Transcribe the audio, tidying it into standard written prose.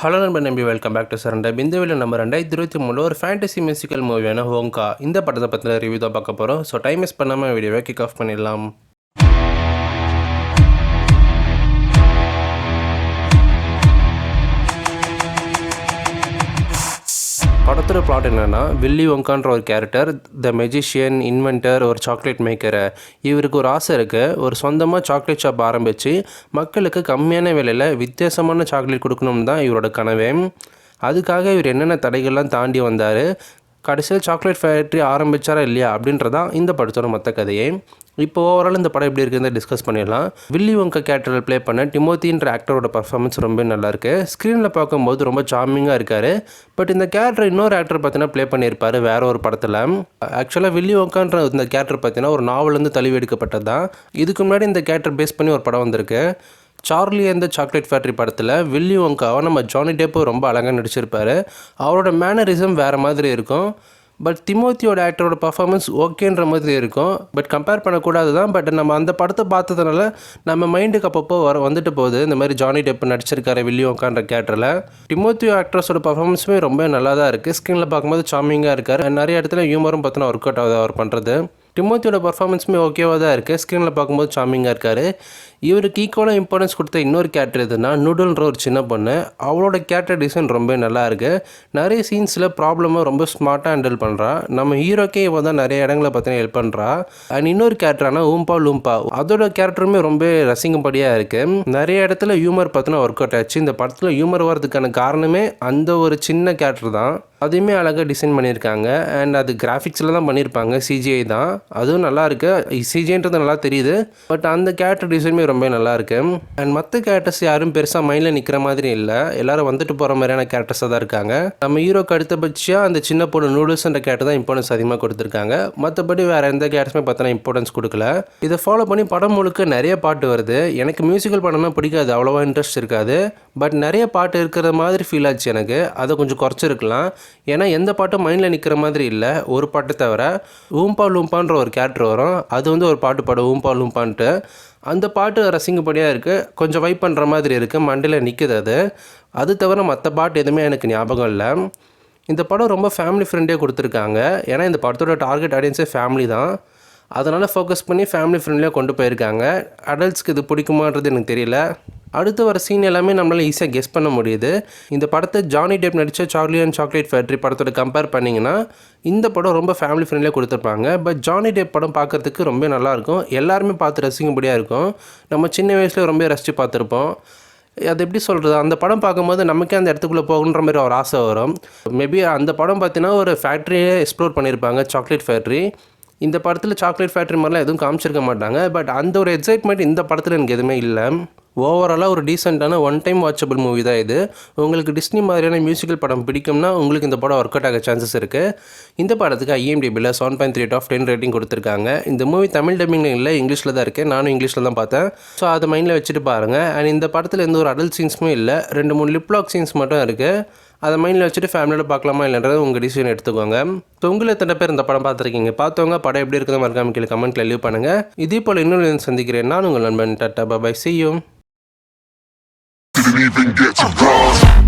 Hello நண்பர் நம்பி welcome back to surrender. இந்த வீடியோ நம்ம 2023 ஒரு ஃபேண்டசி மியூசிக்கல் மூவியான ஹோங்கா இந்த படத்தை பற்றின ரிவ்யூ தான் பார்க்க போகிறோம். ஸோ டைம் மிஸ் பண்ணாமல் வீடியோவை கிக் ஆஃப் பண்ணிடலாம். படத்தோட பிளாட் என்னென்னா, வில்லி ஒங்கான்ற ஒரு கேரக்டர் த மெஜிஷியன் இன்வென்டர், ஒரு சாக்லேட் மேக்கரு. இவருக்கு ஒரு ஆசை இருக்குது, ஒரு சொந்தமாக சாக்லேட் ஷாப் ஆரம்பித்து மக்களுக்கு கம்மியான விலையில் வித்தியாசமான சாக்லேட் கொடுக்கணும்னு தான் இவரோட கனவே. அதுக்காக இவர் என்னென்ன தடைகள்லாம் தாண்டி வந்தார், கடைசியில் சாக்லேட் ஃபேக்ட்ரி ஆரம்பித்தாரா இல்லையா அப்படின்றதான் இந்த படத்தோட மொத்த கதையே. இப்போ ஓவரால் இந்த படம் எப்படி இருக்குதுன்னு டிஸ்கஸ் பண்ணிடலாம். வில்லி ஒங்கா கேரக்டரில் ப்ளே பண்ண டிமோத்தின்ற ஆக்டரோட பர்ஃபார்மன்ஸ் ரொம்ப நல்லாயிருக்கு. ஸ்க்ரீனில் பார்க்கும்போது ரொம்ப சார்மிங்காக இருக்கார். பட் இந்த கேரக்டர் இன்னொரு ஆக்டர் பார்த்தீங்கன்னா ப்ளே பண்ணியிருப்பார் வேறு ஒரு படத்தில். ஆக்சுவலாக வில்லி ஒங்கான்ற இந்த கேரக்டர் பார்த்தீங்கன்னா ஒரு நாவலேருந்து தழுவி எடுக்கப்பட்டது தான். இதுக்கு முன்னாடி இந்த கேரக்டர் பேஸ் பண்ணி ஒரு படம் வந்திருக்கு. சார்லி அந்த சாக்லேட் ஃபேக்ட்ரி படத்தில் வில்லி ஒங்காவை நம்ம ஜானி டெப்பு ரொம்ப அழகாக நடிச்சிருப்பார். அவரோட மேனரிசம் வேறு மாதிரி இருக்கும். பட் திமோத்தியோட ஆக்டரோட பர்ஃபார்மன்ஸ் ஓகேன்ற மாதிரி இருக்கும். பட் கம்பேர் பண்ணக்கூடாது தான். பட் நம்ம அந்த படத்தை பார்த்ததுனால நம்ம மைண்டுக்கு அப்பப்போ வந்துட்டு போகுது. இந்த மாதிரி ஜானி டெப்பு நடிச்சிருக்காரு வில்லி ஒங்கான்ற கேரக்டரில். டிமோத்தியோ ஆக்ட்ரஸோட பர்ஃபார்மன்ஸுமே ரொம்ப நல்லா தான் இருக்குது. ஸ்க்ரீனில் பார்க்கும்போது சார்மிங்காக இருக்கார். நிறைய இடத்துல ஹியூமரும் பார்த்தோன்னா ஒர்க் அவுட் ஆகுது அவர் பண்ணுறது. டிமோத்தியோட பர்ஃபார்மன்ஸுமே ஓகேவாக தான் இருக்குது. ஸ்க்ரீனில் பார்க்கும்போது சார்மிங்காக இருக்கார். இவருக்கு ஈக்குவலாக இம்பார்ட்டன்ஸ் கொடுத்த இன்னொரு கேரக்டர் எதுனா நூடுல்ன்ற ஒரு சின்ன பொண்ணு. அவளோட கேரக்டர் டிசைன் ரொம்ப நல்லா இருக்குது. நிறைய சீன்ஸில் ப்ராப்ளமாக ரொம்ப ஸ்மார்ட்டாக ஹேண்டில் பண்ணுறா. நம்ம ஹீரோக்கே இவன் தான் நிறைய இடங்களை பார்த்தீங்கன்னா ஹெல்ப் பண்ணுறா. அண்ட் இன்னொரு கேரக்டரான ஊம்பா லூம்பா, அதோட கேரக்டருமே ரொம்ப ரசிக்கும்படியாக இருக்குது. நிறைய இடத்துல ஹியூமர் பார்த்தோன்னா ஒர்க் அவுட் ஆச்சு. இந்த படத்தில் ஹியூமர் வரதுக்கான காரணமே அந்த ஒரு சின்ன கேரக்டர் தான். அதையுமே அழகாக டிசைன் பண்ணியிருக்காங்க. அண்ட் அது கிராஃபிக்ஸில் தான் பண்ணியிருப்பாங்க, சிஜிஐ தான். அதுவும் நல்லா இருக்குது. சிஜின்றது நல்லா தெரியுது. பட் அந்த கேரக்டர் டிசைனுமே ரொம்ப நல்லா இருக்குது. அண்ட் மற்ற கேரக்டர்ஸ் யாரும் பெருசாக மைண்டில் நிற்கிற மாதிரி இல்லை. எல்லோரும் வந்துட்டு போகிற மாதிரியான கேரக்டர்ஸாக தான் இருக்காங்க. நம்ம ஹீரோக்கு அடுத்தபட்சியாக அந்த சின்ன பொண்ணு நூடுல்ஸ்ன்ற கேரக்டர் தான் இம்பார்ட்டன்ஸ் அதிகமாக கொடுத்துருக்காங்க. மற்றபடி வேறு எந்த கேரக்டர்ஸுமே பார்த்தோன்னா இம்பார்ட்டன்ஸ் கொடுக்கல. இதை ஃபாலோ பண்ணி படம் முழுக்க நிறைய பாட்டு வருது. எனக்கு மியூசிக்கல் படம்னா பிடிக்காது, அவ்வளோவா இன்ட்ரெஸ்ட் இருக்காது. பட் நிறைய பாட்டு இருக்கிற மாதிரி ஃபீல் ஆச்சு எனக்கு. அதை கொஞ்சம் குறைச்சிருக்கலாம். ஏன்னா எந்த பாட்டும் மைண்டில் நிற்கிற மாதிரி இல்லை. ஒரு பாட்டு தவிர ஊம்பா லூம்பான்ற ஒரு கேரக்டர் வரும். அது வந்து ஒரு பாட்டு பாடும் ஊம்பா லூம்பான்ட்டு. அந்த பாட்டு ரசிங்கப்படியாக இருக்குது. கொஞ்சம் வைப் பண்ணுற மாதிரி இருக்குது. மண்டையில் நிற்குது. அது தவிர மற்ற பாட்டு எதுவுமே எனக்கு ஞாபகம் இல்லை. இந்த படம் ரொம்ப ஃபேமிலி ஃப்ரெண்டியாக கொடுத்துருக்காங்க. ஏன்னா இந்த படத்தோட டார்கெட் ஆடியன்ஸே ஃபேமிலி தான். அதனால் ஃபோக்கஸ் பண்ணி ஃபேமிலி ஃப்ரெண்ட்லியாக கொண்டு போயிருக்காங்க. அடல்ட்ஸ்க்கு இது பிடிக்குமான்றது எனக்கு தெரியல. அடுத்து வர சீன் எல்லாமே நம்மளால் ஈஸியாக கெஸ் பண்ண முடியுது. இந்த படத்தை ஜானி டெப் நடித்த சார்லி அண்ட் சாக்லேட் ஃபேக்ட்ரி படத்தோட கம்பேர் பண்ணிங்கன்னா இந்த படம் ரொம்ப ஃபேமிலி ஃப்ரெண்ட்லியாக கொடுத்துருப்பாங்க. பட் ஜானி டெப் படம் பார்க்குறதுக்கு ரொம்ப நல்லாயிருக்கும். எல்லாருமே பார்த்து ரசிக்கும்படியாக இருக்கும். நம்ம சின்ன வயசில் ரொம்ப ரசித்து பார்த்துருப்போம். அது எப்படி சொல்கிறது, அந்த படம் பார்க்கும்போது நமக்கே அந்த இடத்துக்குள்ளே போகணுன்ற மாதிரி ஒரு ஆசை வரும். மேபி அந்த படம் பார்த்தீங்கன்னா ஒரு ஃபேக்ட்ரியே எக்ஸ்ப்ளோர் பண்ணியிருப்பாங்க, சாக்லேட் ஃபேக்ட்ரி. இந்த படத்தில் சாக்லேட் ஃபேக்ட்ரி மாதிரிலாம் எதுவும் காமிச்சிருக்க மாட்டாங்க. பட் அந்த ஒரு எக்ஸைட்மெண்ட் இந்த படத்தில் எனக்கு எதுவுமே இல்லை. ஓவராலாக ஒரு டீசெண்டான ஒன் டைம் வாட்சபிள் மூவி தான் இது. உங்களுக்கு டிஸ்னி மாதிரியான மியூசிக்கல் படம் பிடிக்கும்னா உங்களுக்கு இந்த படம் ஒர்க் அவுட் ஆக சான்சஸ் இருக்குது. இந்த படத்துக்கு IMDbயில் 7.3/10 ரேட்டிங் கொடுத்துருக்காங்க. இந்த மூவி தமிழ் டப்பிங்கில் இல்லை, இங்கிலீஷில் தான் இருக்குது. நானும் இங்கிலீஷில் தான் பார்த்தேன். ஸோ அதை மைண்டில் வச்சுட்டு பாருங்கள். அண்ட் இந்த படத்தில் எந்த ஒரு அடல்ட் சீன்ஸுமே இல்லை. 2-3 லிப்லாக் சீன்ஸ் மட்டும் இருக்குது. அதை மைண்டில் வச்சுட்டு ஃபேமிலியோட பார்க்கலாமா இல்லைன்றது உங்கள் டிசிஷன் எடுத்துக்கோங்க. ஸோ உங்களை எத்தனை பேர் இந்த படம் பார்த்துருக்கீங்க? பார்த்தவங்க படம் எப்படி இருக்குது மறக்காம கீழே கமெண்ட்டில் லீவ் பண்ணுங்கள். இதே போல் இன்னொரு சந்திக்கிறேன். நான் உங்கள் நண்பன். டாட்டா, bye, see you. Didn't even get to cross.